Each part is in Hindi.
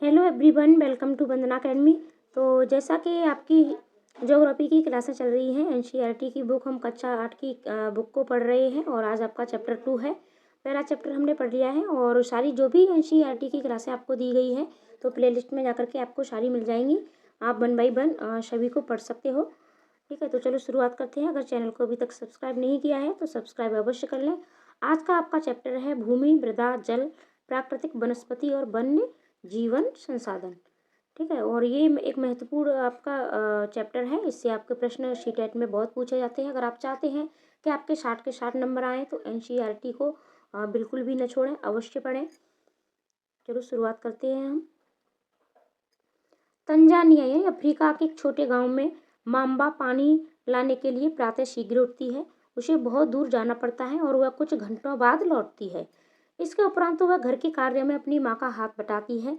Hello everyone, welcome to Vandana Academy. तो जैसा कि आपकी ज्योग्राफी की क्लासें चल रही हैं, एनसीईआरटी की बुक हम कक्षा 8 की बुक को पढ़ रहे हैं और आज आपका चैप्टर 2 है। पहला चैप्टर हमने पढ़ लिया है और सारी जो भी एनसीईआरटी की क्लासें आपको दी गई है तो प्लेलिस्ट में जाकर के आपको सारी मिल जाएंगी। आप 1 बाय 1 सभी को पढ़ सकते हो। ठीक है, तो चलो शुरुआत करते हैं। अगर चैनल को अभी तक सब्सक्राइब नहीं किया है तो सब्सक्राइब अवश्य कर लें। आज का आपका चैप्टर है भूमि, मृदा, जल, प्राकृतिक वनस्पति और वन्य जीवन संसाधन। ठीक है, और ये एक महत्वपूर्ण आपका चैप्टर है। इससे आपके प्रश्न शीटेट में बहुत पूछे जाते हैं। अगर आप चाहते हैं कि आपके 60 के 60 नंबर आए तो एनसीईआरटी को बिल्कुल भी न छोड़ें, अवश्य पढ़ें। चलो शुरुआत करते हैं हम। तंजानिया यानी अफ्रीका के एक छोटे गांव में माम्बा पानी लाने के लिए प्रातः शीघ्र उठती है। उसे बहुत दूर जाना पड़ता है और वह कुछ घंटों बाद लौटती है। इसके उपरांत वह घर के कार्य में अपनी माँ का हाथ बटाती है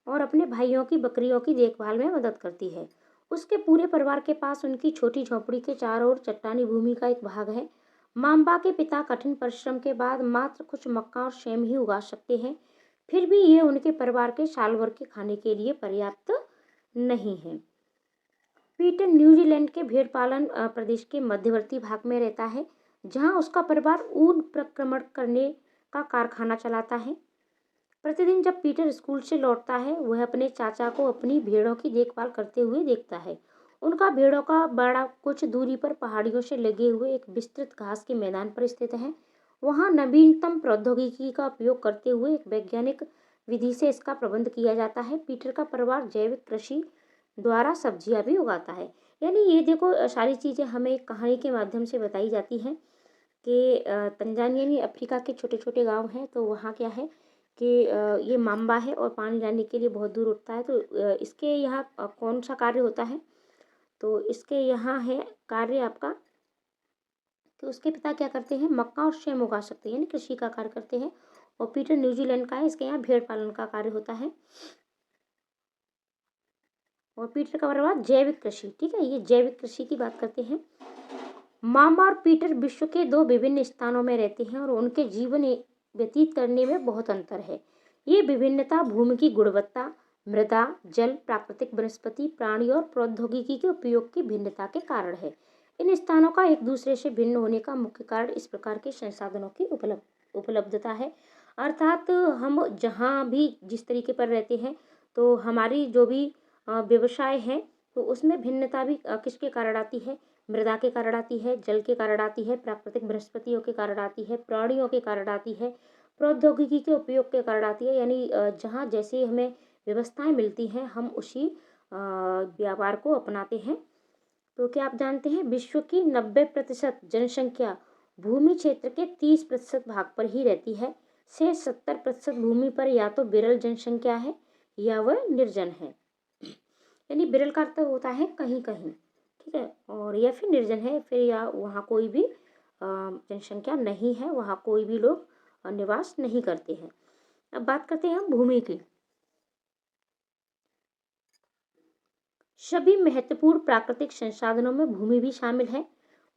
और अपने भाइयों की बकरियों की देखभाल में मदद करती है। उसके पूरे परिवार के पास उनकी छोटी झोंपड़ी के चारों ओर चट्टानी भूमि का एक भाग है। माम्बा के पिता कठिन परिश्रम के बाद मात्र कुछ मक्का और सेम ही उगा सकते हैं। फिर भी ये उनके परिवार के साल भर के खाने के लिए पर्याप्त नहीं है। पीटर न्यूजीलैंड के भेड़ पालन प्रदेश के मध्यवर्ती भाग में रहता है, जहां उसका परिवार ऊन प्रक्रमण करने का कारखाना चलाता है। प्रतिदिन जब पीटर स्कूल से लौटता है, वह अपने चाचा को अपनी भेड़ों की देखभाल करते हुए देखता है। उनका भेड़ों का बाड़ा कुछ दूरी पर पहाड़ियों से लगे हुए एक विस्तृत घास के मैदान पर स्थित है। वहां नवीनतम प्रौद्योगिकी का उपयोग करते हुए एक वैज्ञानिक विधि से इसका प्रबंध किया जाता है। पीटर का परिवार जैविक कृषि द्वारा सब्जियां भी उगाता है। यानी ये देखो, सारी चीजें हमें एक कहानी के माध्यम से बताई जाती हैं कि तंजानिया यानी अफ्रीका के छोटे छोटे गांव हैं। तो वहाँ क्या है कि ये माम्बा है और पानी लाने के लिए बहुत दूर उठता है। तो इसके यहाँ कौन सा कार्य होता है, तो इसके यहाँ है कार्य आपका कि उसके पिता क्या करते हैं, मक्का और सेम उगा सकते हैं, यानी कृषि का कार्य करते हैं। और पीटर न्यूजीलैंड का है, इसके यहाँ भेड़ पालन का कार्य होता है। और पीटर का परिवार जैविक कृषि। ठीक है, ये जैविक कृषि की बात करते हैं। मामा और पीटर विश्व के दो विभिन्न स्थानों में रहते हैं और उनके जीवन व्यतीत करने में बहुत अंतर है। ये विभिन्नता भूमि की गुणवत्ता, मृदा, जल, प्राकृतिक वनस्पति, प्राणी और प्रौद्योगिकी के उपयोग की भिन्नता के कारण है। इन स्थानों का एक दूसरे से भिन्न होने का मुख्य कारण इस प्रकार के संसाधनों की उपलब्धता है। अर्थात हम जहाँ भी जिस तरीके पर रहते हैं, तो हमारी जो भी व्यवसाय है, तो उसमें भिन्नता भी किसके कारण आती है, मृदा के कारण आती है, जल के कारण आती है, प्राकृतिक वनस्पतियों के कारण आती है, प्राणियों के कारण आती है, प्रौद्योगिकी के उपयोग के कारण आती है। यानी जहाँ जैसे हमें व्यवस्थाएं मिलती हैं, हम उसी व्यापार को अपनाते हैं। तो क्या आप जानते हैं, विश्व की 90% जनसंख्या भूमि क्षेत्र के 30% भाग पर ही रहती है। से 70% भूमि पर या तो विरल जनसंख्या है या वह निर्जन है। यानी विरल का अर्थ होता है कहीं कहीं, ठीक है, और या फिर निर्जन है, फिर या वहाँ कोई भी जनसंख्या नहीं है, वहाँ कोई भी लोग निवास नहीं करते हैं। अब बात करते हैं हम भूमि की। सभी महत्वपूर्ण प्राकृतिक संसाधनों में भूमि भी शामिल है।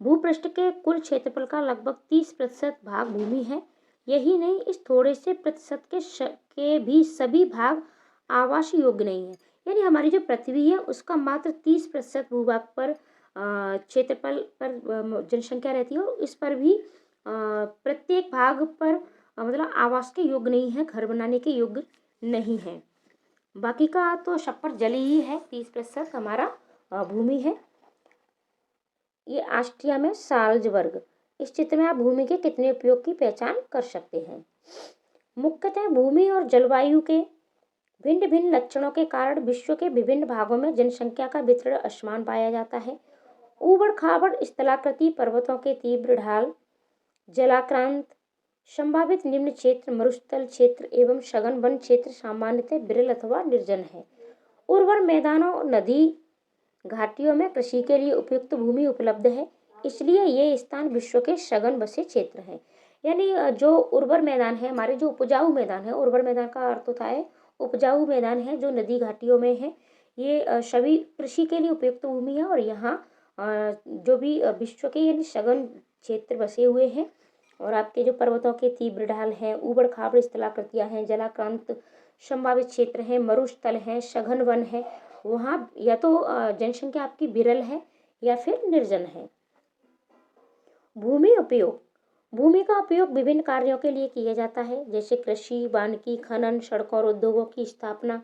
भूपृष्ठ के कुल क्षेत्रफल का लगभग 30% भाग भूमि है। यही नहीं, इस थोड़े से प्रतिशत के भी सभी भाग आवास योग्य नहीं है। यानी हमारी जो पृथ्वी है उसका मात्र 30% भूभाग पर क्षेत्रफल पर जनसंख्या रहती है और इस पर भी प्रत्येक भाग पर मतलब आवास के योग्य नहीं है, घर बनाने के योग्य नहीं है। बाकी का तो सब पर जल ही है। 30% हमारा भूमि है। ये ऑस्ट्रिया में साल्जबर्ग। इस चित्र में आप भूमि के कितने उपयोग की पहचान कर सकते हैं। मुख्यतः भूमि और जलवायु के भिन्न भिन्न लक्षणों के कारण विश्व के विभिन्न भागों में जनसंख्या का वितरण असमान पाया जाता है। ऊबड़ खाबड़ स्थलाकृति, पर्वतों के तीव्र ढाल, जलाक्रांत, संभावित निम्न क्षेत्र, मरुस्थल क्षेत्र एवं सघन वन क्षेत्र सामान्यतः विरल अथवा निर्जन है। उर्वर मैदानों, नदी घाटियों में कृषि के लिए उपयुक्त भूमि उपलब्ध है, इसलिए ये स्थान विश्व के सघन बसे क्षेत्र हैं। यानी जो उर्वर मैदान है, हमारे जो उपजाऊ मैदान है, उर्वर मैदान का अर्थ होता है उपजाऊ मैदान है, जो नदी घाटियों में है, ये सभी कृषि के लिए उपयुक्त भूमि है। और यहाँ जो भी विश्व के यानी सघन क्षेत्र बसे हुए हैं, और आपके जो पर्वतों के तीव्र ढाल हैं, ऊबड़ खाबड़ स्थलाकृतियां हैं, जलाक्रांत संभावित क्षेत्र हैं, मरुस्थल हैं, सघन वन है, वहाँ या तो जनसंख्या आपकी विरल है या फिर निर्जन है। भूमि उपयोग, भूमि का उपयोग विभिन्न कार्यों के लिए किया जाता है, जैसे कृषि, वानिकी, खनन, सड़कों और उद्योगों की स्थापना।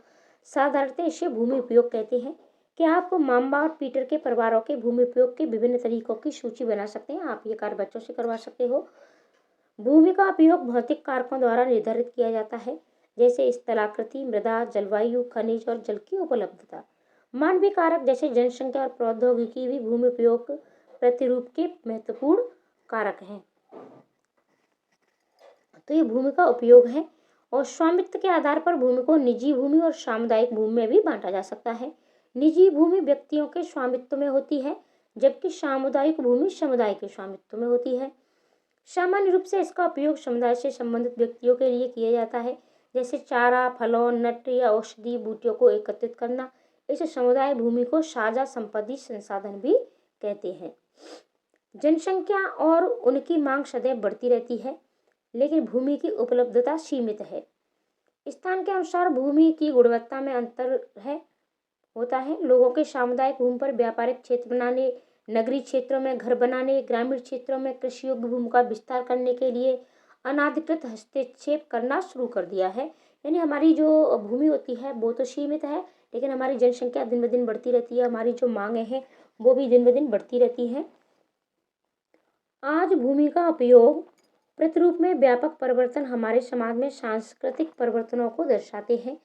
साधारणतः इसे भूमि उपयोग कहते हैं। क्या आप माम्बा और पीटर के परिवारों के भूमि उपयोग के विभिन्न तरीकों की सूची बना सकते हैं? आप ये कार्य बच्चों से करवा सकते हो। भूमि का उपयोग भौतिक कारकों द्वारा निर्धारित किया जाता है, जैसे स्थलाकृति, मृदा, जलवायु, खनिज और जल की उपलब्धता। मानवीय कारक जैसे जनसंख्या और प्रौद्योगिकी भी भूमि उपयोग प्रतिरूप के महत्वपूर्ण कारक हैं। तो ये भूमि का उपयोग है। और स्वामित्व के आधार पर भूमि को निजी भूमि और सामुदायिक भूमि में भी बांटा जा सकता है। निजी भूमि व्यक्तियों के स्वामित्व में होती है, जबकि सामुदायिक भूमि समुदाय के स्वामित्व में होती है। सामान्य रूप से इसका उपयोग समुदाय से संबंधित व्यक्तियों के लिए किया जाता है, जैसे चारा, फलों, नट या औषधि बूटियों को एकत्रित करना। इस समुदाय भूमि को साझा संपत्ति संसाधन भी कहते हैं। जनसंख्या और उनकी मांग सदैव बढ़ती रहती है, लेकिन भूमि की उपलब्धता सीमित है। स्थान के अनुसार भूमि की गुणवत्ता में अंतर होता है। लोगों के सामुदायिक भूमि पर व्यापारिक क्षेत्र बनाने, नगरीय क्षेत्रों में घर बनाने, ग्रामीण क्षेत्रों में कृषि योग्य भूमि का विस्तार करने के लिए अनाधिकृत हस्तक्षेप करना शुरू कर दिया है। यानी हमारी जो भूमि होती है वो तो सीमित है, लेकिन हमारी जनसंख्या दिन ब दिन बढ़ती रहती है, हमारी जो मांगें हैं वो भी दिन ब दिन बढ़ती रहती हैं। आज भूमि का उपयोग प्रतिरूप में व्यापक परिवर्तन हमारे समाज में सांस्कृतिक परिवर्तनों को दर्शाते हैं।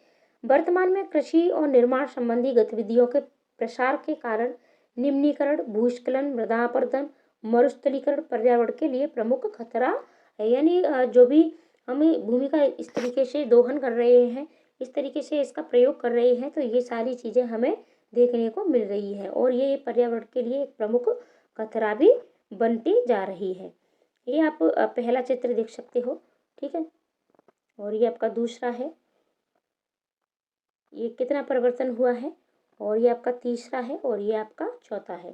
वर्तमान में कृषि और निर्माण संबंधी गतिविधियों के प्रसार के कारण निम्नीकरण, भूस्खलन, मृदाअपरदन, मरुस्थलीकरण पर्यावरण के लिए प्रमुख खतरा है। यानी जो भी हमें भूमि का इस तरीके से दोहन कर रहे हैं, इस तरीके से इसका प्रयोग कर रहे हैं, तो ये सारी चीज़ें हमें देखने को मिल रही है और ये पर्यावरण के लिए एक प्रमुख खतरा भी बनती जा रही है। ये आप पहला चित्र देख सकते हो, ठीक है। और ये आपका दूसरा है, ये कितना परिवर्तन हुआ है, और ये आपका तीसरा है, और ये आपका चौथा है,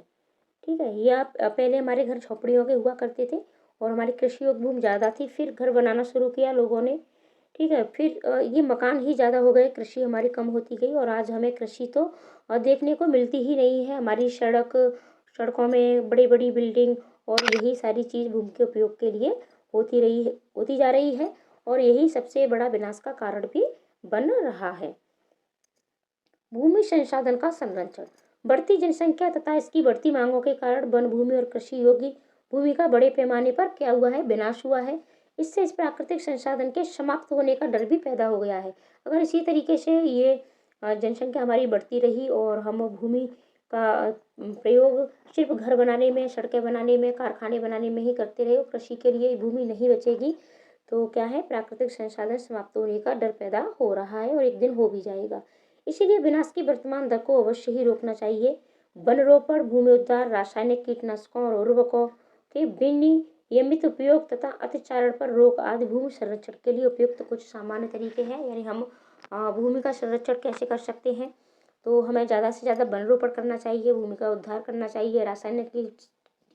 ठीक है। ये आप पहले हमारे घर झोपड़ियों के हुआ करते थे और हमारी कृषि योग्य भूमि ज़्यादा थी, फिर घर बनाना शुरू किया लोगों ने, ठीक है। फिर ये मकान ही ज़्यादा हो गए, कृषि हमारी कम होती गई और आज हमें कृषि तो देखने को मिलती ही नहीं है। हमारी सड़कों में बड़ी बड़ी बिल्डिंग और यही सारी चीज़ भूमि के उपयोग के लिए होती जा रही है और यही सबसे बड़ा विनाश का कारण भी बन रहा है। भूमि संसाधन का संरक्षण, बढ़ती जनसंख्या तथा इसकी बढ़ती मांगों के कारण वन भूमि और कृषि योग्य भूमि का बड़े पैमाने पर क्या हुआ है, विनाश हुआ है। इससे इस प्राकृतिक संसाधन के समाप्त होने का डर भी पैदा हो गया है। अगर इसी तरीके से ये जनसंख्या हमारी बढ़ती रही और हम भूमि का प्रयोग सिर्फ घर बनाने में, सड़कें बनाने में, कारखाने बनाने में ही करते रहे और कृषि के लिए भूमि नहीं बचेगी, तो क्या है, प्राकृतिक संसाधन समाप्त होने का डर पैदा हो रहा है और एक दिन हो भी जाएगा। इसीलिए विनाश की वर्तमान दर को अवश्य ही रोकना चाहिए। वन रोपण, भूमि उद्धार, रासायनिक कीटनाशकों और उर्वरकों के नियमित उपयोग तथा अतिचारण पर रोक आदि भूमि संरक्षण के लिए उपयुक्त कुछ सामान्य तरीके हैं। यानी हम भूमि का संरक्षण कैसे कर सकते हैं, तो हमें ज़्यादा से ज़्यादा वन रोपण करना चाहिए, भूमि का उद्धार करना चाहिए, रासायनिक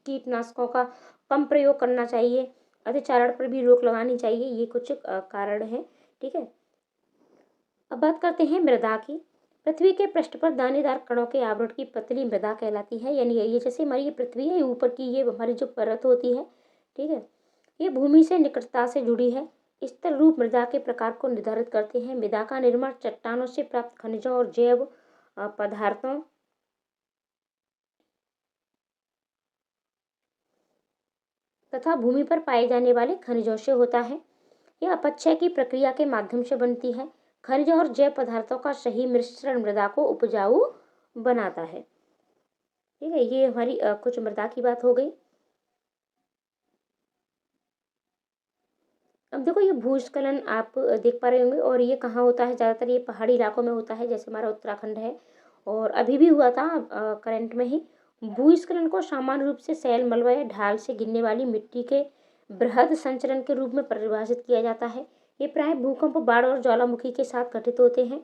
कीटनाशकों का कम प्रयोग करना चाहिए, अतिचारण पर भी रोक लगानी चाहिए। ये कुछ कारण हैं, ठीक है। अब बात करते हैं मृदा की। पृथ्वी के पृष्ठ पर दानेदार कणों के आवरण की पतली मृदा कहलाती है। यानी ये जैसे हमारी ये पृथ्वी है, ऊपर की ये हमारी जो परत होती है, ठीक है, ये भूमि से निकटता से जुड़ी है। स्तर रूप मृदा के प्रकार को निर्धारित करते हैं। मृदा का निर्माण चट्टानों से प्राप्त खनिजों और जैव पदार्थों तथा भूमि पर पाए जाने वाले खनिजों से होता है। यह अपक्षय की प्रक्रिया के माध्यम से बनती है। खनिजों और जैव पदार्थों का सही मिश्रण मृदा को उपजाऊ बनाता है, ठीक है। ये हमारी कुछ मृदा की बात हो गई। अब देखो, ये भूस्खलन आप देख पा रहे होंगे और ये कहाँ होता है, ज़्यादातर ये पहाड़ी इलाकों में होता है, जैसे हमारा उत्तराखंड है और अभी भी हुआ था करंट में ही। भूस्खलन को सामान्य रूप से सैल, मलबा या ढाल से गिरने वाली मिट्टी के बृहद संचरण के रूप में परिभाषित किया जाता है। ये प्राय भूकंप, बाढ़ और ज्वालामुखी के साथ घटित होते हैं।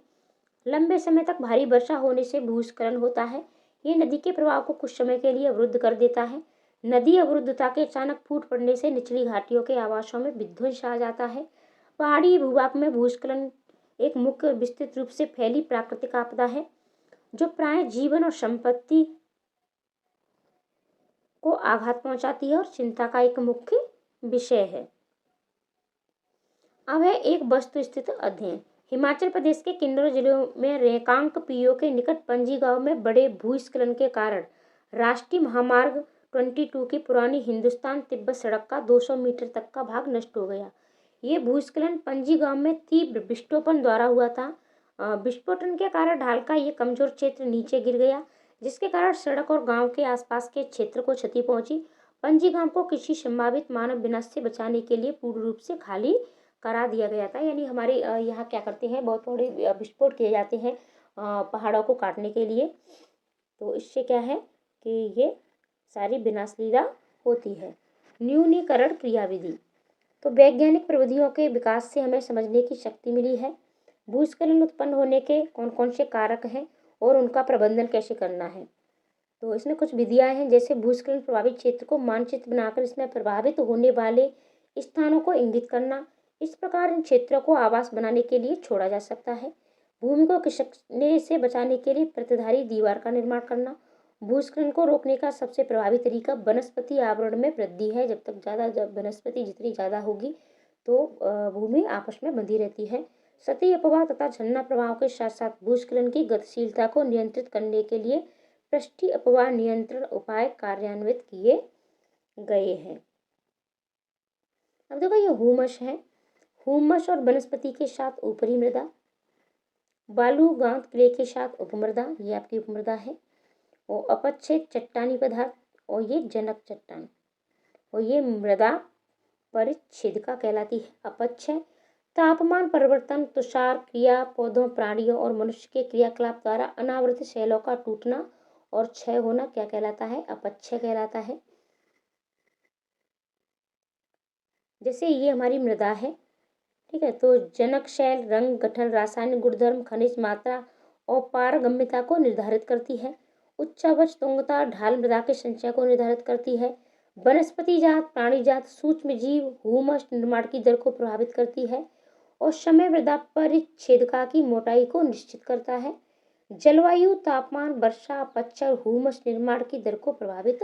लंबे समय तक भारी वर्षा होने से भूस्खलन होता है। ये नदी के प्रवाह को कुछ समय के लिए अवरुद्ध कर देता है, नदी अवरुद्धता के अचानक फूट पड़ने से निचली घाटियों के आवासों में विध्वंस आ जाता है। पहाड़ी भूभाग में भूस्खलन एक मुख्य विस्तृत रूप से फैली प्राकृतिक आपदा है जो प्राय जीवन और संपत्ति को आघात पहुंचाती है और चिंता का एक मुख्य विषय है। अब है एक वस्तुस्थित अध्ययन। हिमाचल प्रदेश के किन्नौर जिलों में रेकांक पीओ के निकट पंजी गांव में बड़े भूस्खलन के कारण राष्ट्रीय महामार्ग 22 की पुरानी हिंदुस्तान तिब्बत सड़क का 200 मीटर तक का भाग नष्ट हो गया। ये भूस्खलन पंजी गांव में तीव्र विस्फोटन द्वारा हुआ था। विस्फोटन के कारण ढाल का ये कमजोर क्षेत्र नीचे गिर गया, जिसके कारण सड़क और गांव के आसपास के क्षेत्र को क्षति पहुंची। पंजी गांव को किसी संभावित मानव विनाश से बचाने के लिए पूर्ण रूप से खाली करा दिया गया था। यानी हमारे यहाँ क्या करते हैं, बहुत थोड़े विस्फोट किए जाते हैं पहाड़ों को काटने के लिए। तो इससे क्या है कि ये सारी विनाश लीला होती है। न्यूनीकरण क्रियाविधि। तो वैज्ञानिक प्रविधियों के विकास से हमें समझने की शक्ति मिली है भूस्खलन उत्पन्न होने के कौन कौन से कारक हैं और उनका प्रबंधन कैसे करना है। तो इसमें कुछ विधियां हैं, जैसे भूस्खलन प्रभावित क्षेत्र को मानचित्र बनाकर इसमें प्रभावित होने वाले स्थानों को इंगित करना। इस प्रकार इन क्षेत्रों को आवास बनाने के लिए छोड़ा जा सकता है। भूमि को खिसकने से बचाने के लिए प्रतिधारी दीवार का निर्माण करना। भूस्खलन को रोकने का सबसे प्रभावी तरीका वनस्पति आवरण में वृद्धि है। जब वनस्पति जितनी ज़्यादा होगी तो भूमि आपस में बंधी रहती है। सतही अपवाह तथा झरना प्रवाह के साथ साथ भूस्खलन की गतिशीलता को नियंत्रित करने के लिए पृष्ठीय अपवाह नियंत्रण उपाय कार्यान्वित किए गए हैं। अब देखो ये हुमस है। हुमस और वनस्पति के साथ ऊपरी मृदा, बालू गांत क्ले के साथ उपमृदा, ये आपकी उपमृदा है, और अपच्छेद चट्टानी पदार्थ, और ये जनक चट्टान, और ये मृदा परिच्छेदिका कहलाती है। अपक्षय तापमान परिवर्तन, तुषार क्रिया, पौधों, प्राणियों और मनुष्य के क्रियाकलाप द्वारा अनावृत शैलों का टूटना और क्षय होना क्या कहलाता है, अपक्षय कहलाता है। जैसे ये हमारी मृदा है, ठीक है, तो जनक शैल रंग, गठन, रासायनिक गुणधर्म, खनिज मात्रा और पारगम्यता को निर्धारित करती है। उच्चावच तुंगता ढाल मृदा के संचय को निर्धारित करती है। वनस्पति जात, प्राणी जात, सूक्ष्म जीव हुमस निर्माण की दर को प्रभावित करती है और समय मृदा परिच्छेदिका की मोटाई को निश्चित करता है। जलवायु, तापमान, वर्षा, पतझड़ हुमस निर्माण की दर को प्रभावित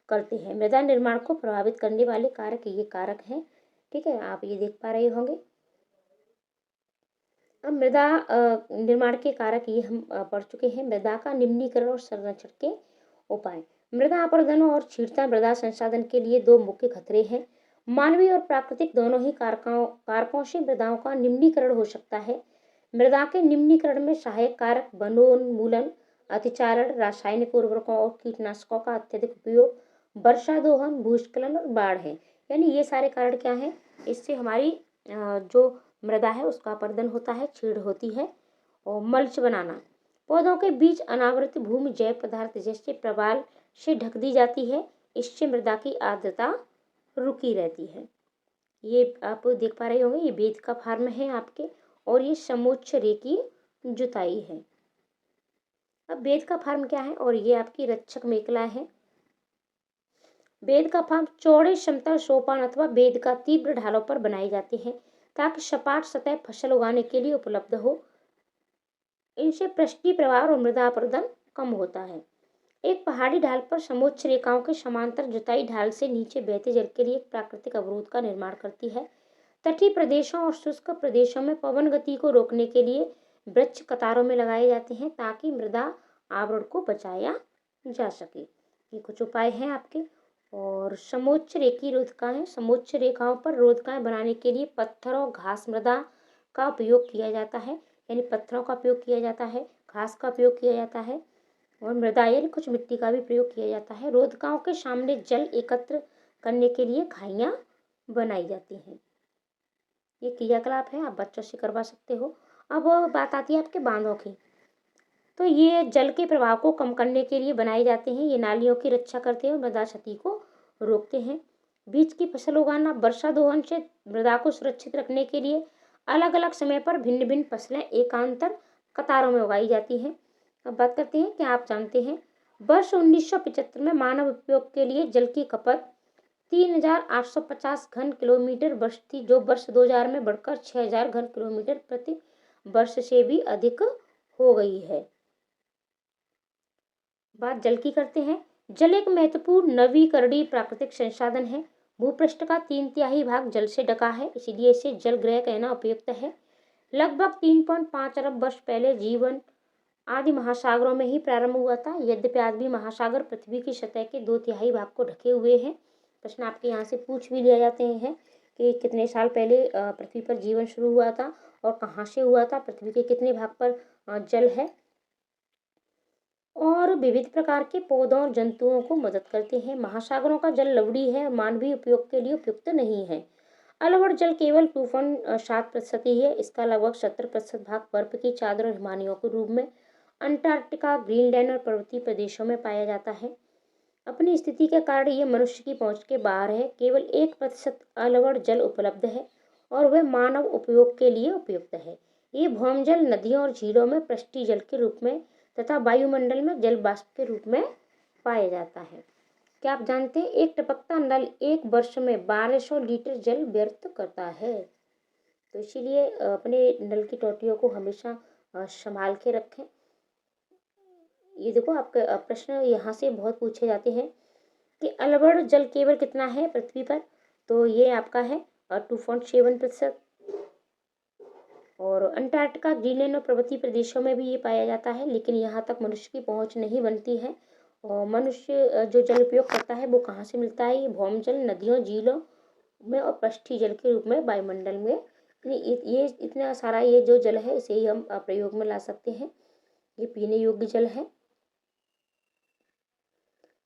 करते हैं। मृदा निर्माण को प्रभावित करने वाले कारक ये कारक हैं, ठीक है, आप ये देख पा रहे होंगे। अब मृदा निर्माण के कारक ये हम पढ़ चुके हैं। मृदा का निम्नीकरण और संरक्षण के उपाय। मृदा अपरदन और क्षीणता मृदा संसाधन के लिए दो मुख्य खतरे हैं। मानवीय और प्राकृतिक दोनों ही कारकों से मृदाओं का निम्नीकरण हो सकता है। मृदा के निम्नीकरण में सहायक कारक वनोन्मूलन, अतिचारण, रासायनिक उर्वरकों और कीटनाशकों का अत्यधिक उपयोग, वर्षा दोहन, भूस्खलन और बाढ़ है। यानी ये सारे कारण क्या हैं, इससे हमारी जो मृदा है उसका अपरदन होता है, छीड़ होती है। और मल्च बनाना, पौधों के बीच अनावृत भूमि जैव पदार्थ जैसे प्रवाल से ढक दी जाती है, इससे मृदा की आर्द्रता रुकी रहती है। ये आप देख पा रहे होंगे, ये बेद का फार्म है आपके, और ये समोच्च रेखी जुताई है। अब बेद का फार्म क्या है, और ये आपकी रक्षक मेखला है। बेद का फार्म चौड़े समतल सोपान अथवा बेद का तीव्र ढालों पर बनाए जाते हैं ताकि सपाट सतह फसल उगाने के लिए उपलब्ध हो। इनसे पृष्ठीय प्रवाह और मृदा अपरदन कम होता है। एक पहाड़ी ढाल पर समोच्च रेखाओं के समांतर जुताई ढाल से नीचे बहते जल के लिए एक प्राकृतिक अवरोध का निर्माण करती है। तटीय प्रदेशों और शुष्क प्रदेशों में पवन गति को रोकने के लिए वृक्ष कतारों में लगाए जाते हैं ताकि मृदा आवरण को बचाया जा सके। ये कुछ उपाय हैं आपके। और समोच्च रेखी रोधकाएं, समोच्च रेखाओं पर रोधकाएं बनाने के लिए पत्थर और घास मृदा का उपयोग किया जाता है। यानी पत्थरों का उपयोग किया जाता है, घास का उपयोग किया जाता है, और मृदा यानी कुछ मिट्टी का भी प्रयोग किया जाता है। रोधकाओं के सामने जल एकत्र करने के लिए खाइयां बनाई जाती हैं। ये क्रियाकलाप है, आप बच्चों से करवा सकते हो। अब बात आती है आपके बांधों की। तो ये जल के प्रवाह को कम करने के लिए बनाए जाते हैं। ये नालियों की रक्षा करते हैं और मृदा क्षति को रोकते हैं। बीज की फसल उगाना, वर्षा दोहन से मृदा को सुरक्षित रखने के लिए अलग अलग समय पर भिन्न भिन्न फसलें एकांतर कतारों में उगाई जाती हैं। अब बात करते हैं कि आप जानते हैं वर्ष 1975 में मानव उपयोग के लिए जल की खपत 3,850 घन किलोमीटर वर्ष थी, जो वर्ष 2000 में बढ़कर 6,000 घन किलोमीटर प्रति वर्ष से भी अधिक हो गई है। बात जल की करते हैं। जल एक महत्वपूर्ण नवीकरणीय प्राकृतिक संसाधन है। भूपृष्ठ का 3/3 भाग जल से ढका है, इसलिए इसे जल ग्रह कहना उपयुक्त है। लगभग 3.5 अरब वर्ष पहले जीवन आदि महासागरों में ही प्रारंभ हुआ था। यद्यपि आज भी महासागर पृथ्वी की सतह के 2/3 भाग को ढके हुए हैं। प्रश्न आपके यहाँ से पूछ भी लिया जाते हैं कि कितने साल पहले पृथ्वी पर जीवन शुरू हुआ था और कहाँ से हुआ था, पृथ्वी के कितने भाग पर जल है, और विविध प्रकार के पौधों और जंतुओं को मदद करते हैं। महासागरों का जल लवणीय है, मानवीय उपयोग के लिए उपयुक्त नहीं है। अलवड़ जल केवल 2.7% ही है। इसका लगभग 70% भाग बर्फ की चादर और हिमालयों के रूप में अंटार्कटिका, ग्रीनलैंड और पर्वतीय प्रदेशों में पाया जाता है। अपनी स्थिति के कारण ये मनुष्य की पहुंच के बाहर है। केवल 1% अलवड़ जल उपलब्ध है और वह मानव उपयोग के लिए उपयुक्त है। ये भौम जल नदियों और झीलों में पृष्ठीय जल के रूप में तथा वायुमंडल में जल वाष्प के रूप में पाया जाता है। क्या आप जानते हैं एक टपकता नल एक वर्ष में 1200 लीटर जल व्यर्थ करता है। तो इसीलिए अपने नल की टोटियों को हमेशा संभाल के रखें। ये देखो आपके प्रश्न यहाँ से बहुत पूछे जाते हैं कि अलवड़ जल केवल कितना है पृथ्वी पर, तो ये आपका है 2.7%। और अंटार्कटिका, ग्रीनलैंड और पर्वतीय प्रदेशों में भी ये पाया जाता है, लेकिन यहाँ तक मनुष्य की पहुँच नहीं बनती है। और मनुष्य जो जल उपयोग करता है वो कहाँ से मिलता है, ये भौम जल नदियों, झीलों में और पृष्ठीय जल के रूप में वायुमंडल में। ये इतना सारा ये जो जल है इसे ही हम प्रयोग में ला सकते हैं। ये पीने योग्य जल है।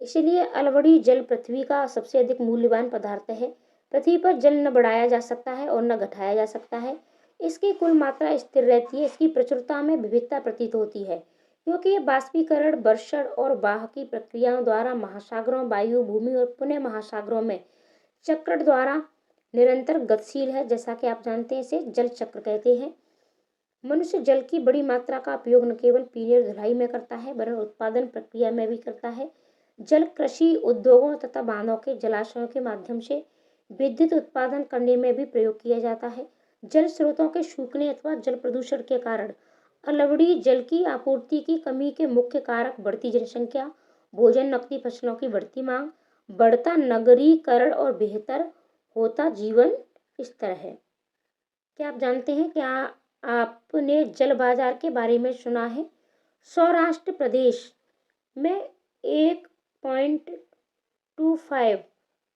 इसलिए अलवड़ी जल पृथ्वी का सबसे अधिक मूल्यवान पदार्थ है। पृथ्वी पर जल न बढ़ाया जा सकता है और न घटाया जा सकता है। इसकी कुल मात्रा स्थिर रहती है। इसकी प्रचुरता में विविधता प्रतीत होती है, क्योंकि ये बाष्पीकरण, वर्षण और बाह की प्रक्रियाओं द्वारा महासागरों, वायु, भूमि और पुनः महासागरों में चक्र द्वारा निरंतर गतिशील है। जैसा कि आप जानते हैं इसे जल चक्र कहते हैं। मनुष्य जल की बड़ी मात्रा का उपयोग न केवल पीने और धुलाई में करता है, वरन उत्पादन प्रक्रिया में भी करता है। जल कृषि उद्योगों तथा बांधों के जलाशयों के माध्यम से विद्युत उत्पादन करने में भी प्रयोग किया जाता है। जल स्रोतों के सूखने अथवा जल प्रदूषण के कारण अलवड़ी जल की आपूर्ति की कमी के मुख्य कारक बढ़ती जनसंख्या, भोजन, नकदी फसलों की बढ़ती मांग, बढ़ता नगरीकरण और बेहतर होता जीवन स्तर है। क्या आप जानते हैं, क्या आपने जल बाजार के बारे में सुना है? सौराष्ट्र प्रदेश में 1.25,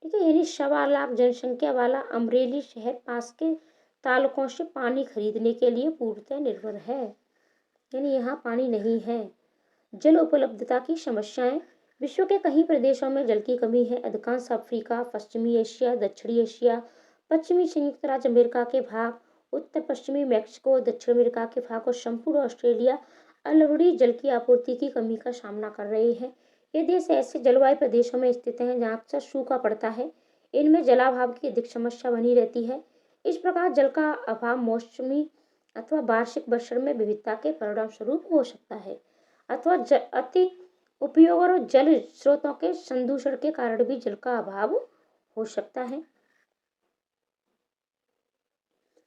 ठीक है, यानी 1.25 लाख जनसंख्या वाला अमरेली शहर पास के तालुकों से पानी खरीदने के लिए पूर्णतः निर्भर है, यानी यहाँ पानी नहीं है। जल उपलब्धता की समस्याएं। विश्व के कई प्रदेशों में जल की कमी है। अधिकांश अफ्रीका, पश्चिमी एशिया, दक्षिणी एशिया, पश्चिमी संयुक्त राज्य अमेरिका के भाग, उत्तर पश्चिमी मैक्सिको, दक्षिण अमेरिका के भाग और संपूर्ण ऑस्ट्रेलिया अलवड़ी जल की आपूर्ति की कमी का सामना कर रहे हैं। ये देश ऐसे जलवायु प्रदेशों में स्थित हैं जहाँ अक्सर सूखा पड़ता है। इनमें जलाभाव की अधिक समस्या बनी रहती है। इस प्रकार जल का अभाव मौसमी अथवा वार्षिक वर्षण में विविधता के परिणाम स्वरूप हो सकता है, अथवा अति उपयोग और जल स्रोतों के संदूषण के कारण भी जल का अभाव हो सकता है।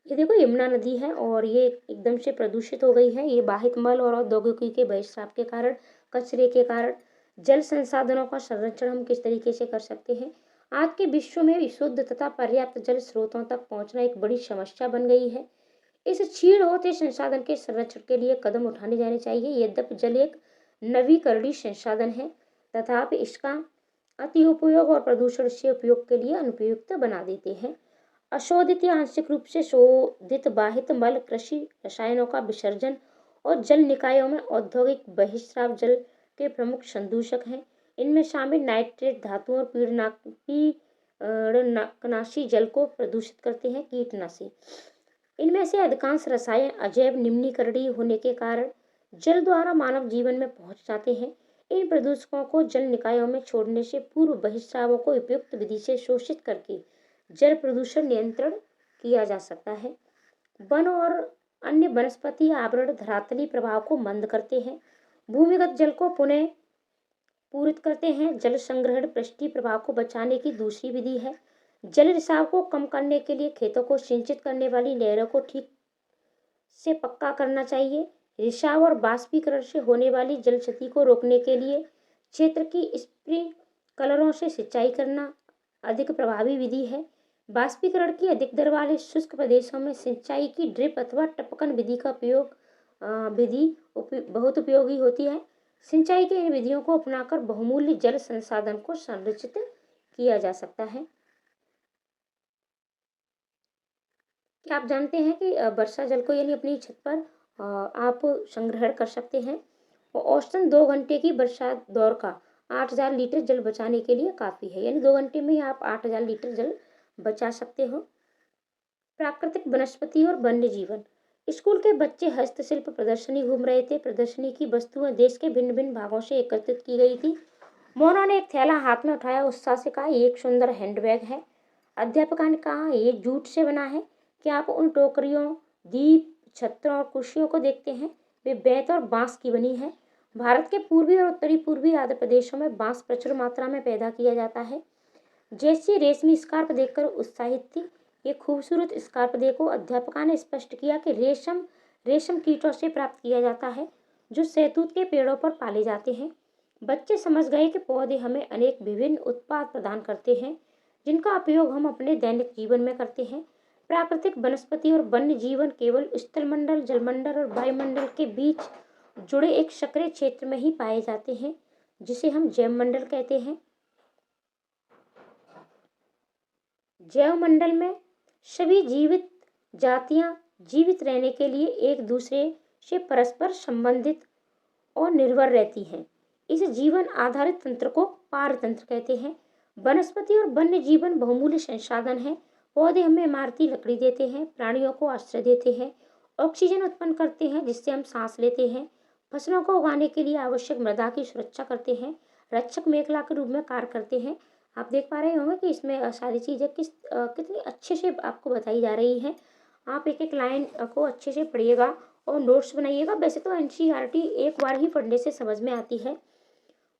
ये देखो यमुना नदी है और ये एकदम से प्रदूषित हो गई है। ये बाहित मल और औद्योगिकी के बहिस्राव के कारण, कचरे के कारण। जल संसाधनों का संरक्षण हम किस तरीके से कर सकते हैं? आज के विश्व में विशुद्ध तथा पर्याप्त जल स्रोतों तक पहुंचना एक बड़ी समस्या बन गई है। इस क्षीण होते संसाधन के संरक्षण के लिए कदम उठाने जाने चाहिए। यद्यपि जल एक नवीकरणीय संसाधन है, तथापि इसका अति उपयोग और प्रदूषण से उपयोग के लिए अनुपयुक्त बना देते हैं। अशोधित या आंशिक रूप से शोधित बाहित मल, कृषि रसायनों का विसर्जन और जल निकायों में औद्योगिक बहिस्राव जल के प्रमुख संदूषक हैं। इनमें शामिल नाइट्रेट धातु और कीटनाशी जल को प्रदूषित करते हैं। कीटनाशी इनमें से अधिकांश रसायन अजैव निम्नीकरणीय होने के कारण जल द्वारा मानव जीवन में पहुंच जाते हैं। इन प्रदूषकों को जल निकायों में छोड़ने से पूर्व बहिस्रावों को उपयुक्त विधि से शोषित करके जल प्रदूषण नियंत्रण किया जा सकता है। वन और अन्य वनस्पति आवरण धरातली प्रभाव को मंद करते हैं। भूमिगत जल को पुनः पूरित करते हैं। जल संग्रहण पृष्ठीय प्रभाव को बचाने की दूसरी विधि है। जल रिसाव को कम करने के लिए खेतों को सिंचित करने वाली नहरों को ठीक से पक्का करना चाहिए। रिसाव और बाष्पीकरण से होने वाली जल क्षति को रोकने के लिए क्षेत्र की स्प्रिंकलरों से सिंचाई करना अधिक प्रभावी विधि है। बाष्पीकरण की अधिक दर वाले शुष्क प्रदेशों में सिंचाई की ड्रिप अथवा टपकन विधि का बहुत उपयोगी होती है। सिंचाई की इन विधियों को अपनाकर बहुमूल्य जल संसाधन को संरक्षित किया जा सकता है। क्या आप जानते हैं कि वर्षा जल को यानी अपनी छत पर आप संग्रहण कर सकते हैं और औसतन 2 घंटे की वर्षा दौर का 8000 लीटर जल बचाने के लिए काफ़ी है। यानी 2 घंटे में आप 8000 लीटर जल बचा सकते हो। प्राकृतिक वनस्पति और वन्य जीवन। स्कूल के बच्चे हस्तशिल्प प्रदर्शनी घूम रहे थे। प्रदर्शनी की वस्तुएं देश के भिन्न भिन्न भागों से एकत्रित की गई थी। मोना ने एक थैला हाथ में उठाया, उत्साह से कहा, ये एक सुंदर हैंडबैग है। अध्यापिका ने कहा, ये जूट से बना है। क्या आप उन टोकरियों, दीप, छत्रों और कुर्सियों को देखते हैं? वे बेंत और बांस की बनी है। भारत के पूर्वी और उत्तरी पूर्वी आदि प्रदेशों में बांस प्रचुर मात्रा में पैदा किया जाता है। जैसी रेशमी स्कार्फ देखकर उत्साहित थी। ये खूबसूरत स्कार्फ देखो, अध्यापका ने स्पष्ट किया कि रेशम कीटों से प्राप्त किया जाता है, जो शहतूत के पेड़ों पर पाले जाते हैं। बच्चे समझ गए कि पौधे हमें अनेक विभिन्न उत्पाद प्रदान करते हैं, जिनका उपयोग हम अपने दैनिक जीवन में करते हैं। प्राकृतिक वनस्पति और वन्य जीवन केवल स्थलमंडल, जलमंडल और वायुमंडल के बीच जुड़े एक सक्रिय क्षेत्र में ही पाए जाते हैं, जिसे हम जैवमंडल कहते हैं। जैवमंडल में सभी जीवित जातियां जीवित रहने के लिए एक दूसरे से परस्पर संबंधित और निर्भर रहती हैं। इस जीवन आधारित तंत्र को पारतंत्र कहते हैं। वनस्पति और वन्य जीवन बहुमूल्य संसाधन है। पौधे हमें इमारती लकड़ी देते हैं, प्राणियों को आश्रय देते हैं, ऑक्सीजन उत्पन्न करते हैं जिससे हम सांस लेते हैं, फसलों को उगाने के लिए आवश्यक मृदा की सुरक्षा करते हैं, रक्षक मेखला के रूप में कार्य करते हैं। आप देख पा रहे होंगे कि इसमें सारी चीज़ें कितनी अच्छे से आपको बताई जा रही हैं। आप एक एक लाइन को अच्छे से पढ़िएगा और नोट्स बनाइएगा। वैसे तो एनसीईआरटी एक बार ही पढ़ने से समझ में आती है।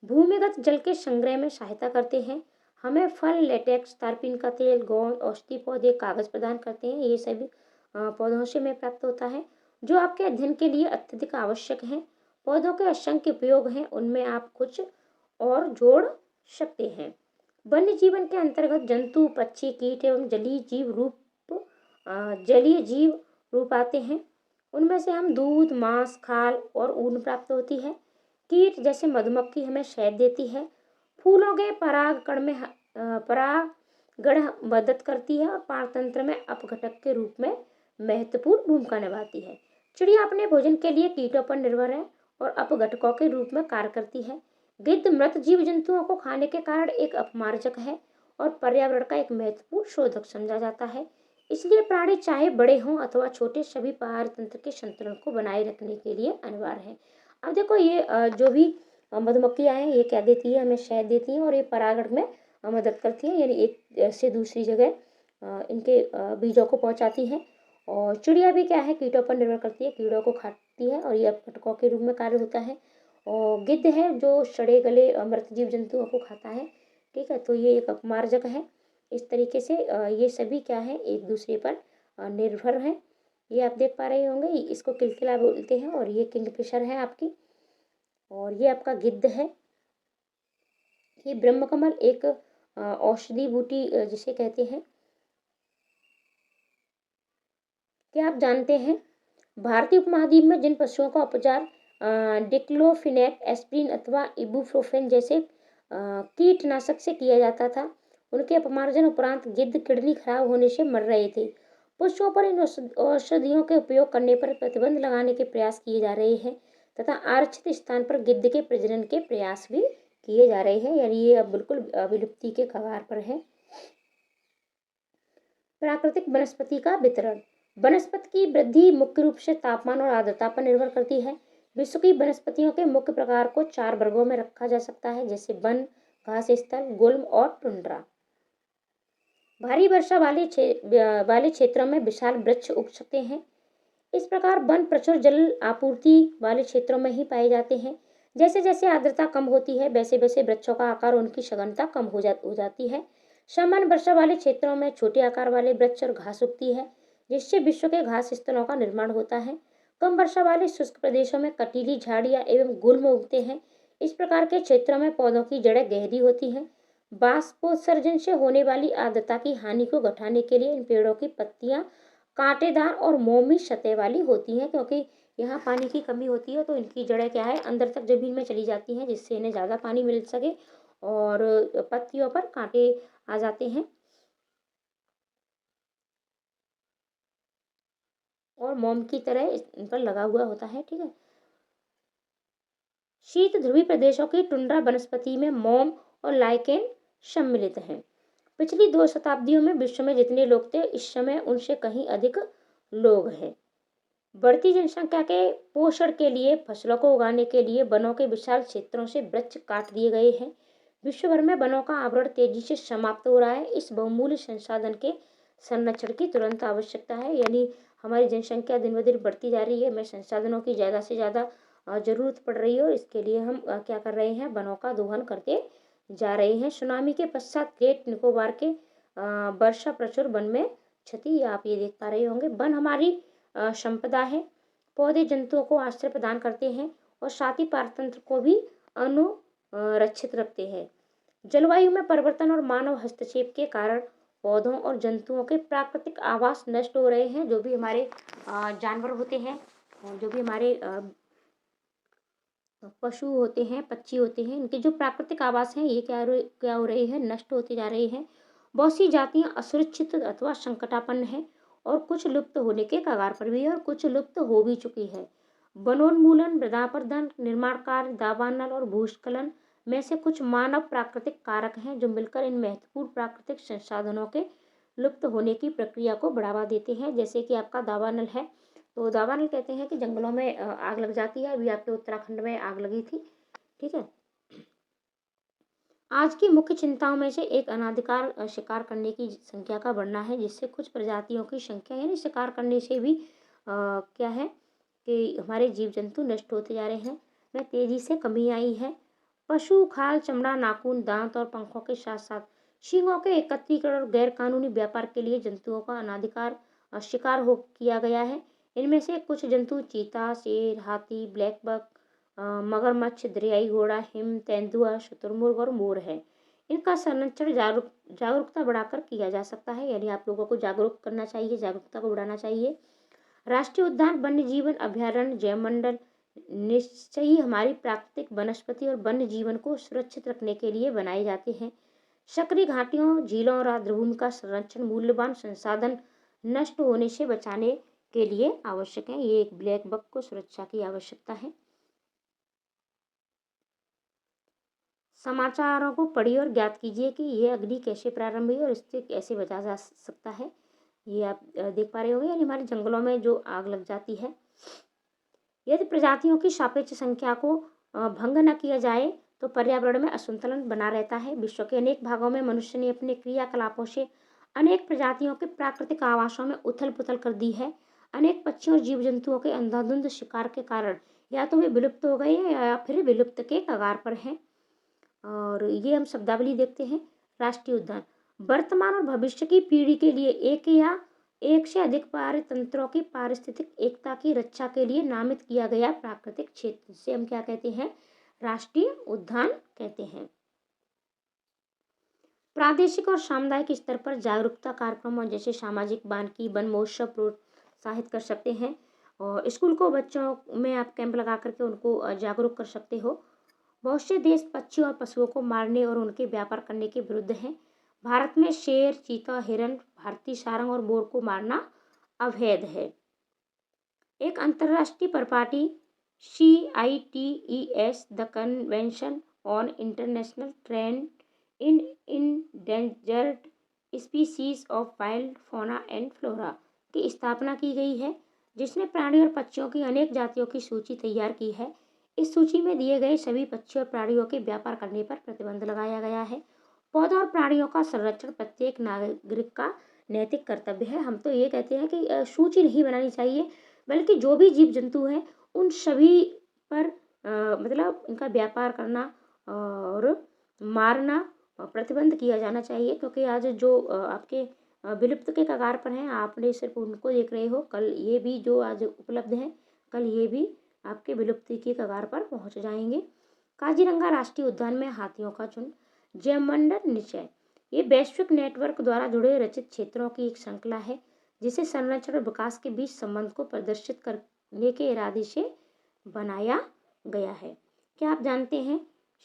भूमिगत जल के संग्रह में सहायता करते हैं। हमें फल, लेटेक्स, तारपीन का तेल, गोंद, औषधि पौधे, कागज प्रदान करते हैं। ये सभी पौधों से हमें प्राप्त होता है, जो आपके अध्ययन के लिए अत्यधिक आवश्यक हैं। पौधों के असंख्य उपयोग हैं, उनमें आप कुछ और जोड़ सकते हैं। वन्य जीवन के अंतर्गत जंतु, पक्षी, कीट एवं जलीय जीव रूप आते हैं। उनमें से हम दूध, मांस, खाल और ऊन प्राप्त होती है। कीट जैसे मधुमक्खी हमें शहद देती है। फूलों के परागण मदद करती है और पारतंत्र में अपघटक के रूप में महत्वपूर्ण भूमिका निभाती है। चिड़िया अपने भोजन के लिए कीटों पर निर्भर है और अपघटकों के रूप में कार्य करती है। गिद्ध मृत जीव जंतुओं को खाने के कारण एक अपमार्जक है और पर्यावरण का एक महत्वपूर्ण शोधक समझा जाता है। इसलिए प्राणी चाहे बड़े हों अथवा छोटे, सभी पारतंत्र के संतुलन को बनाए रखने के लिए अनिवार्य है। अब देखो, ये जो भी मधुमक्खियाँ हैं, ये क्या देती है? हमें शहद देती है और ये परागण में मदद करती है, यानी एक से दूसरी जगह इनके बीजों को पहुंचाती है। और चिड़िया भी क्या है? कीटों पर निर्भर करती है, कीड़ों को खाती है और ये अपघटकों के रूप में कार्य होता है। और गिद्ध है जो सड़े गले मृत जीव जंतुओं को खाता है। ठीक है, तो ये एक अपमार्जक है। इस तरीके से ये सभी क्या है? एक दूसरे पर निर्भर हैं। ये आप देख पा रहे होंगे, इसको किलकिला बोलते हैं और ये किंगफिशर है आपकी, और ये आपका गिद्ध है। ये ब्रह्मकमल एक औषधि बूटी जिसे कहते हैं। क्या आप जानते हैं भारतीय उपमहाद्वीप में जिन पशुओं का उपचार डिक्लोफिनेक, एस्प्रिन अथवा इबुप्रोफेन जैसे कीटनाशक से किया जाता था, उनके अपमार्जन उपरांत गिद्ध किडनी खराब होने से मर रहे थे। पशुओं पर इन औषधियों के उपयोग करने पर प्रतिबंध लगाने के प्रयास किए जा रहे हैं तथा आरक्षित स्थान पर गिद्ध के प्रजनन के प्रयास भी किए जा रहे हैं, यानी ये अब बिल्कुल विलुप्ति के कगार पर है। प्राकृतिक वनस्पति का वितरण। वनस्पति की वृद्धि मुख्य रूप से तापमान और आर्द्रता पर निर्भर करती है। विश्व की वनस्पतियों के मुख्य प्रकार को 4 वर्गों में रखा जा सकता है, जैसे वन, घास स्थल, गुल्म और टुंड्रा। भारी वर्षा वाले क्षेत्रों में विशाल वृक्ष उग सकते हैं। इस प्रकार वन प्रचुर जल आपूर्ति वाले क्षेत्रों में ही पाए जाते हैं। जैसे जैसे आर्द्रता कम होती है वैसे वैसे वृक्षों का आकार और उनकी सघनता कम हो जाती है। सामान्य वर्षा वाले क्षेत्रों में छोटे आकार वाले वृक्ष और घास उगती है, जिससे विश्व के घास स्तनों का निर्माण होता है। कम वर्षा वाले शुष्क प्रदेशों में कटीली झाड़ियां एवं गुल्म उगते हैं। इस प्रकार के क्षेत्रों में पौधों की जड़ें गहरी होती हैं। बाष्पोत्सर्जन से होने वाली आर्द्रता की हानि को घटाने के लिए इन पेड़ों की पत्तियां कांटेदार और मोमी सतह वाली होती हैं, क्योंकि यहाँ पानी की कमी होती है तो इनकी जड़ें क्या है, अंदर तक जमीन में चली जाती हैं, जिससे इन्हें ज़्यादा पानी मिल सके और पत्तियों पर कांटे आ जाते हैं और मोम की तरह इन पर लगा हुआ होता है। ठीक है। शीत ध्रुवीय प्रदेशों की टुंड्रा वनस्पति में मोम और लाइकेन सम्मिलित हैं। पिछली 2 शताब्दियों में विश्व में जितने लोग थे, इस समय उनसे कहीं अधिक लोग हैं। बढ़ती जनसंख्या के पोषण के लिए फसलों को उगाने के लिए वनों के विशाल क्षेत्रों से वृक्ष काट दिए गए हैं। विश्व भर में वनों का आवरण तेजी से समाप्त हो रहा है। इस बहुमूल्य संसाधन के संरक्षण की तुरंत आवश्यकता है। यानी हमारी जनसंख्या दिन ब दिन बढ़ती जा रही है, हमें संसाधनों की ज़्यादा से ज़्यादा जरूरत पड़ रही है और इसके लिए हम क्या कर रहे हैं, वनों का दोहन करते जा रहे हैं। सुनामी के पश्चात ग्रेट निकोबार के वर्षा प्रचुर वन में क्षति आप ये देख पा रहे होंगे। वन हमारी संपदा है। पौधे जंतुओं को आश्रय प्रदान करते हैं और साथ ही पारतंत्र को भी अनुरक्षित रखते हैं। जलवायु में परिवर्तन और मानव हस्तक्षेप के कारण पौधों और जंतुओं के प्राकृतिक आवास नष्ट हो रहे हैं। जो भी हमारे जानवर होते हैं, जो भी हमारे पशु होते हैं, पक्षी होते हैं, इनके जो प्राकृतिक आवास हैं ये क्या हो रहे हैं, नष्ट होते जा रहे हैं। बहुत सी जातियां असुरक्षित अथवा संकटापन्न है और कुछ लुप्त होने के कगार पर भी है और कुछ लुप्त हो भी चुकी है। वनोन्मूलन, मृदापर्दन, निर्माण कार्य, दावानल और भूस्खलन में से कुछ मानव प्राकृतिक कारक हैं जो मिलकर इन महत्वपूर्ण प्राकृतिक संसाधनों के लुप्त होने की प्रक्रिया को बढ़ावा देते हैं। जैसे कि आपका दावानल है, तो दावानल कहते हैं कि जंगलों में आग लग जाती है। अभी आपके उत्तराखंड में आग लगी थी। ठीक है। आज की मुख्य चिंताओं में से एक अनाधिकार शिकार करने की संख्या का बढ़ना है, जिससे कुछ प्रजातियों की संख्या यानी शिकार करने से भी क्या है कि हमारे जीव जंतु नष्ट होते जा रहे हैं, में तेजी से कमी आई है। पशु खाल, चमड़ा, नाखून, दांत और पंखों के साथ साथ सींगों के एकत्रीकरण और गैर कानूनी व्यापार के लिए जंतुओं का अनाधिकार शिकार हो किया गया है। इनमें से कुछ जंतु चीता, शेर, हाथी, ब्लैक बक, मगरमच्छ, दरियाई घोड़ा, हिम, तेंदुआ, शुतुरमुर्ग और मोर है। इनका संरक्षण जागरूकता बढ़ाकर किया जा सकता है। यानी आप लोगों को जागरूक करना चाहिए, जागरूकता को बढ़ाना चाहिए। राष्ट्रीय उद्यान, वन्य जीवन अभ्यारण्य, जैवमंडल निश्चय ही हमारी प्राकृतिक वनस्पति और वन्य जीवन को सुरक्षित रखने के लिए बनाए जाते हैं। सक्रिय घाटियों, झीलों और आर्द्रभूमि का संरक्षण मूल्यवान संसाधन नष्ट होने से बचाने के लिए आवश्यक है। ये एक ब्लैक बक को सुरक्षा की आवश्यकता है। समाचारों को पढ़िए और ज्ञात कीजिए कि यह अग्नि कैसे प्रारंभ हुई और इससे कैसे बचा जा सकता है। ये आप देख पा रहे होंगे। यानी हमारे जंगलों में जो आग लग जाती है, यदि प्रजातियों की सापेक्ष संख्या को भंग न किया जाए तो पर्यावरण में असंतुलन बना रहता है। विश्व के अनेक भागों में मनुष्य ने अपने क्रियाकलापों से अनेक प्रजातियों के प्राकृतिक आवासों में उथल पुथल कर दी है। अनेक पक्षियों और जीव जंतुओं के अंधाधुंध शिकार के कारण या तो वे विलुप्त हो गए हैं या फिर विलुप्त के कगार पर हैं। और ये हम शब्दावली देखते हैं। राष्ट्रीय उद्यान वर्तमान और भविष्य की पीढ़ी के लिए एक या एक से अधिक पारितंत्रों की पारिस्थितिक एकता की रक्षा के लिए नामित किया गया प्राकृतिक क्षेत्र से हम क्या कहते हैं, राष्ट्रीय उद्यान कहते हैं। प्रादेशिक और सामुदायिक स्तर पर जागरूकता कार्यक्रमों जैसे सामाजिक वानिकी, वन महोत्सव प्रोत्साहित कर सकते हैं और स्कूल को बच्चों में आप कैंप लगा करके उनको जागरूक कर सकते हो। बहुत से देश पक्षी और पशुओं को मारने और उनके व्यापार करने के विरुद्ध हैं। भारत में शेर, चीता, हिरन, भारतीय सारंग और मोर को मारना अवैध है। एक अंतर्राष्ट्रीय परिपाटी CITES, the convention on international trade in endangered species of wild fauna and flora की स्थापना की गई है, जिसने प्राणी और पक्षियों की अनेक जातियों की सूची तैयार की है। इस सूची में दिए गए सभी पक्षियों और प्राणियों के व्यापार करने पर प्रतिबंध लगाया गया है। पौधों और प्राणियों का संरक्षण प्रत्येक नागरिक का नैतिक कर्तव्य है। हम तो ये कहते हैं कि सूची नहीं बनानी चाहिए, बल्कि जो भी जीव जंतु हैं उन सभी पर मतलब इनका व्यापार करना और मारना प्रतिबंध किया जाना चाहिए, क्योंकि आज जो आपके विलुप्त के कगार पर हैं, आपने सिर्फ उनको देख रहे हो, कल ये भी जो आज उपलब्ध हैं, कल ये भी आपके विलुप्ति की कगार पर पहुंच जाएंगे। काजीरंगा राष्ट्रीय उद्यान में हाथियों का झुंड। जयमंडल निश्चय ये वैश्विक नेटवर्क द्वारा जुड़े रचित क्षेत्रों की एक श्रृंखला है, जिसे संरक्षण और विकास के बीच संबंध को प्रदर्शित करने के इरादे से बनाया गया है। क्या आप जानते हैं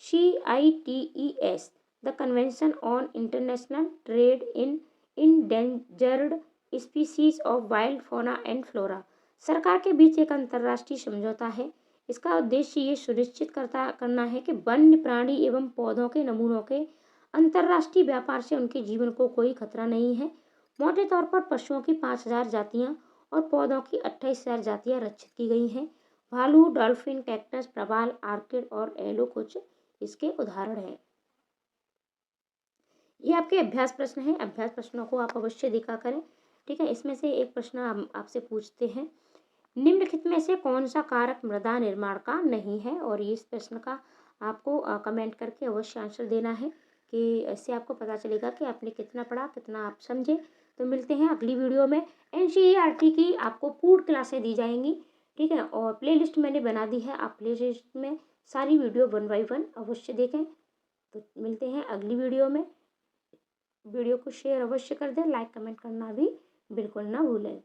CITES the convention on international trade in endangered species of wild fauna and flora सरकार के बीच एक अंतर्राष्ट्रीय समझौता है। इसका उद्देश्य ये सुनिश्चित करना है कि वन्य प्राणी एवं पौधों के नमूनों के अंतर्राष्ट्रीय व्यापार से उनके जीवन को कोई खतरा नहीं है। मोटे तौर पर पशुओं की 5000 जातियां और पौधों की 28,000 जातियां रक्षित की गई हैं। भालू, डॉल्फिन, कैक्टस, प्रवाल, आर्किड और एलो कुछ इसके उदाहरण हैं। ये आपके अभ्यास प्रश्न हैं। अभ्यास प्रश्नों को आप अवश्य देखा करें। ठीक है, इसमें से एक प्रश्न हम आपसे पूछते हैं, निम्नलिखित में से कौन सा कारक मृदा निर्माण का नहीं है? और इस प्रश्न का आपको कमेंट करके अवश्य आंसर देना है, कि इससे आपको पता चलेगा कि आपने कितना पढ़ा, कितना आप समझे। तो मिलते हैं अगली वीडियो में। NCERT की आपको पूर्ण क्लासें दी जाएंगी। ठीक है, और प्लेलिस्ट मैंने बना दी है, आप प्लेलिस्ट में सारी वीडियो 1 बाय 1 अवश्य देखें। तो मिलते हैं अगली वीडियो में। वीडियो को शेयर अवश्य कर दें, लाइक कमेंट करना भी बिल्कुल ना भूलें।